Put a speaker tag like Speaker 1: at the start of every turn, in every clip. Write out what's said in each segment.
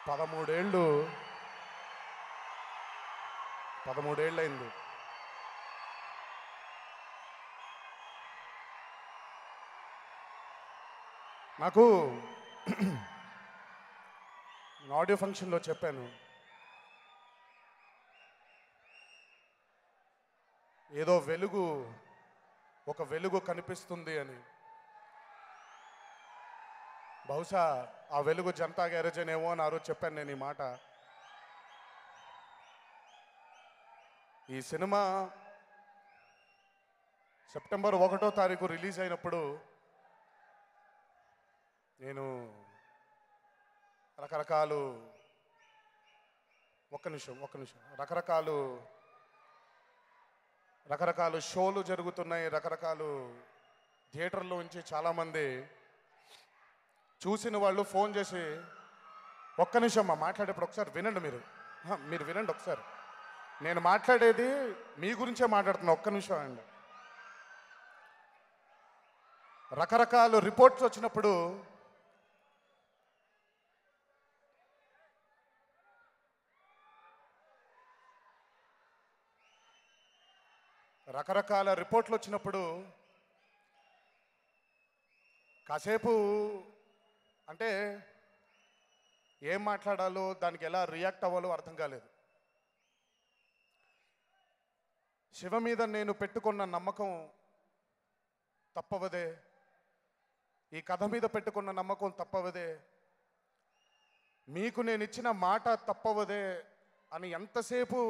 Speaker 1: 13 అయింది. నాకు ఆడియో ఫంక్షన్లో చెప్పాను, ఏదో ఒక వెలుగు కనిపిస్తుంది అని. బహుశా ఆ వెలుగు జనతా గ్యారేజ్ అనేమో అని ఆ రోజు చెప్పాను నేను ఈ మాట. ఈ సినిమా సెప్టెంబర్ 1వ తారీఖు రిలీజ్ అయినప్పుడు నేను రకరకాలు రకరకాలు షోలు జరుగుతున్నాయి. రకరకాలు థియేటర్లో నుంచి చాలామంది చూసిన వాళ్ళు ఫోన్ చేసి, ఒక్క నిమిషం మాట్లాడేప్పుడు ఒకసారి వినండి, మీరు వినండి ఒకసారి, నేను మాట్లాడేది మీ గురించే మాట్లాడుతున్నా, ఒక్క నిమిషం అండి. రకరకాల రిపోర్ట్స్ వచ్చినప్పుడు కాసేపు అంటే ఏం మాట్లాడాలో, దానికి ఎలా రియాక్ట్ అవ్వాలో అర్థం కాలేదు. శివ మీద నేను పెట్టుకున్న నమ్మకం తప్పవదే, ఈ కథ మీద పెట్టుకున్న నమ్మకం తప్పవదే, మీకు నేను ఇచ్చిన మాట తప్పవదే అని ఎంతసేపు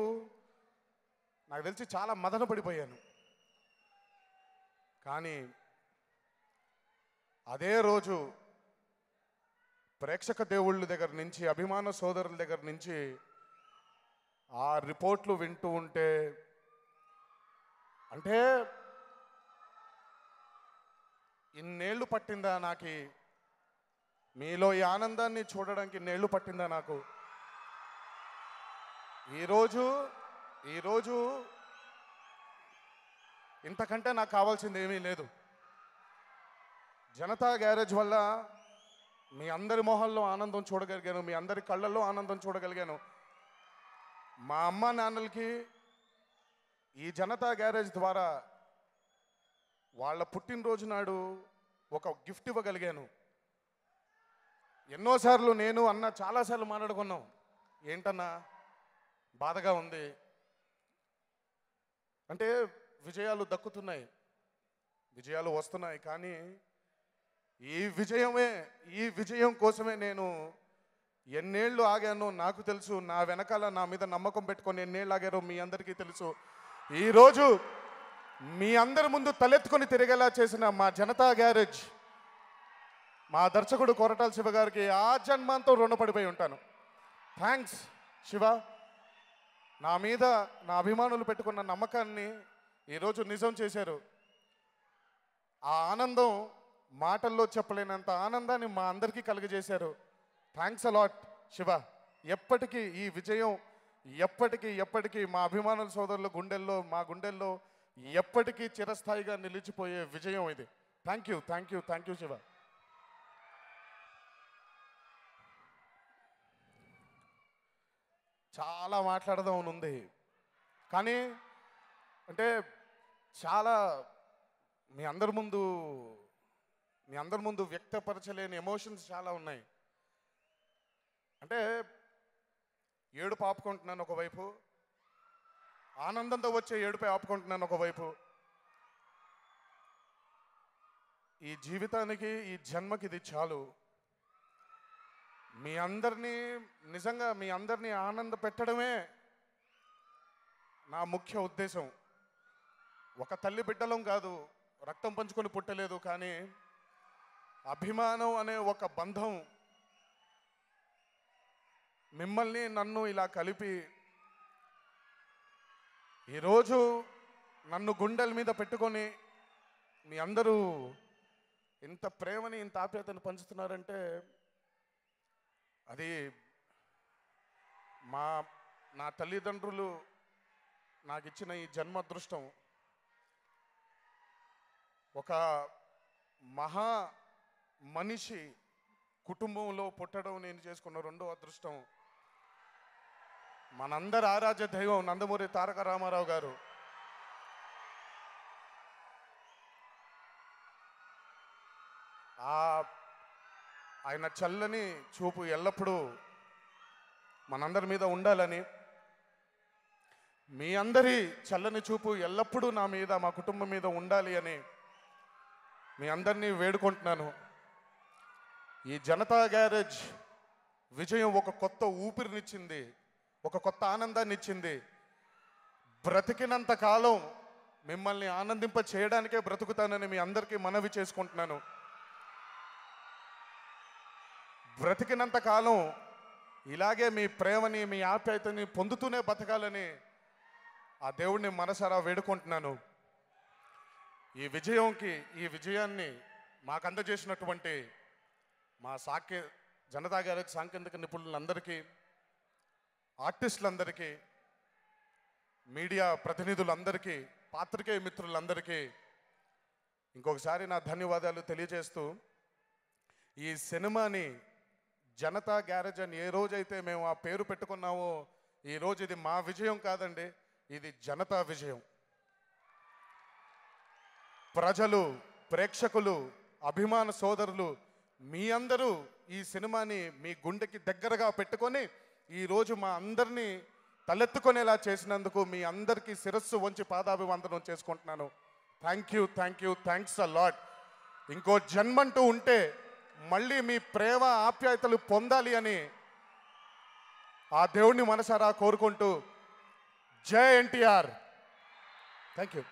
Speaker 1: నాకు తెలిసి చాలా మదన పడిపోయాను. కానీ అదే రోజు ప్రేక్షక దేవుళ్ళ దగ్గర నుంచి, అభిమాన సోదరుల దగ్గర నుంచి ఆ రిపోర్ట్లు వింటూ ఉంటే, అంటే ఇన్నేళ్ళు పట్టిందా నాకు మీలో ఈ ఆనందాన్ని చూడడానికి, ఇన్నేళ్ళు పట్టిందా నాకు? ఈరోజు ఇంతకంటే నాకు కావాల్సింది ఏమీ లేదు. జనతా గ్యారేజ్ వల్ల మీ అందరి మొహాల్లో ఆనందం చూడగలిగాను, మీ అందరి కళ్ళల్లో ఆనందం చూడగలిగాను. మా అమ్మ నాన్నలకి ఈ జనతా గ్యారేజ్ ద్వారా వాళ్ళ పుట్టినరోజు నాడు ఒక గిఫ్ట్ ఇవ్వగలిగాను. ఎన్నోసార్లు నేను అన్న చాలాసార్లు మాట్లాడుకున్నాం, ఏంటన్నా బాధగా ఉంది అంటే, విజయాలు దక్కుతున్నాయి, విజయాలు వస్తున్నాయి, కానీ ఈ విజయం కోసమే నేను ఎన్నేళ్ళు ఆగానో నాకు తెలుసు. నా వెనకాల నా మీద నమ్మకం పెట్టుకొని ఎన్నేళ్ళు ఆగారో మీ అందరికీ తెలుసు. ఈరోజు మీ అందరి ముందు తలెత్తుకొని తిరిగేలా చేసిన మా జనతా గ్యారేజ్, మా దర్శకుడు కొరటాల శివ గారికి ఆ జన్మంతో రుణపడిపోయి ఉంటాను. థ్యాంక్స్ శివ. నా మీద నా అభిమానులు పెట్టుకున్న నమ్మకాన్ని ఈరోజు నిజం చేశారు. ఆ ఆనందం మాటల్లో చెప్పలేనంత ఆనందాన్ని మా అందరికీ కలుగజేశారు. Thanks a lot Shiva. ఎప్పటికీ ఈ విజయం ఎప్పటికీ మా అభిమానుల సోదరుల గుండెల్లో, మా గుండెల్లో ఎప్పటికీ చిరస్థాయిగా నిలిచిపోయే విజయం ఇది. Thank you Shiva. చాలా మాట్లాడదాం ఉంది, కానీ అంటే చాలా మీ అందరి ముందు వ్యక్తపరచలేని ఎమోషన్స్ చాలా ఉన్నాయి. అంటే ఏడుపు ఆపుకుంటున్నాను ఒకవైపు, ఆనందంతో వచ్చే ఏడుపై ఆపుకుంటున్నాను ఒకవైపు. ఈ జీవితానికి, ఈ జన్మకి ఇది చాలు. నిజంగా మీ అందరినీ ఆనంద పెట్టడమే నా ముఖ్య ఉద్దేశం. ఒక తల్లి బిడ్డలం కాదు, రక్తం పంచుకొని పుట్టలేదు, కానీ అభిమానం అనే ఒక బంధం మిమ్మల్ని నన్ను ఇలా కలిపి ఈరోజు నన్ను గుండెల మీద పెట్టుకొని మీ అందరూ ఇంత ప్రేమని, ఇంత ఆప్యాయతను పంచుతున్నారంటే అది నా తల్లిదండ్రులు నాకు ఇచ్చిన ఈ జన్మ అదృష్టం. ఒక మహా మనిషి కుటుంబంలో పుట్టడం నేను చేసుకున్న రెండో అదృష్టం. మనందరి ఆరాధ్య దైవం నందమూరి తారక రామారావు గారు. ఆయన చల్లని చూపు ఎల్లప్పుడూ మనందరి మీద ఉండాలని, మీ అందరి చల్లని చూపు ఎల్లప్పుడూ నా మీద, మా కుటుంబం మీద ఉండాలి అని మీ అందరినీ వేడుకుంటున్నాను. ఈ జనతా గ్యారేజ్ విజయం ఒక కొత్త ఊపిరినిచ్చింది, ఒక కొత్త ఆనందాన్ని ఇచ్చింది. బ్రతికినంత కాలం మిమ్మల్ని ఆనందింప చేయడానికే బ్రతుకుతానని మీ అందరికీ మనవి చేసుకుంటున్నాను. బ్రతికినంత కాలం ఇలాగే మీ ప్రేమని, మీ ఆప్యాయతని పొందుతూనే బతకాలని ఆ దేవుడిని మనసారా వేడుకుంటున్నాను. ఈ విజయాన్ని మాకు అందజేసినటువంటి మా జనతా గ్యారేజ్ సాంకేతిక నిపుణులందరికీ, ఆర్టిస్టులందరికీ, మీడియా ప్రతినిధులందరికీ, పాత్రికేయ మిత్రులందరికీ ఇంకొకసారి నా ధన్యవాదాలు తెలియజేస్తూ, ఈ సినిమాని జనతా గ్యారేజ్ అని ఏ రోజైతే మేము ఆ పేరు పెట్టుకున్నామో, ఈరోజు ఇది మా విజయం కాదండి, ఇది జనతా విజయం. ప్రజలు, ప్రేక్షకులు, అభిమాన సోదరులు మీ అందరూ ఈ సినిమాని మీ గుండెకి దగ్గరగా పెట్టుకొని ఈరోజు మా అందరినీ తలెత్తుకునేలా చేసినందుకు మీ అందరికీ శిరస్సు వంచి పాదాభివందనం చేసుకుంటున్నాను. Thanks a lot. ఇంకో జన్మంటూ ఉంటే మళ్ళీ మీ ప్రేమ ఆప్యాయతలు పొందాలి అని ఆ దేవుణ్ణి మనసారా కోరుకుంటూ, జై ఎన్టీఆర్. Thank you.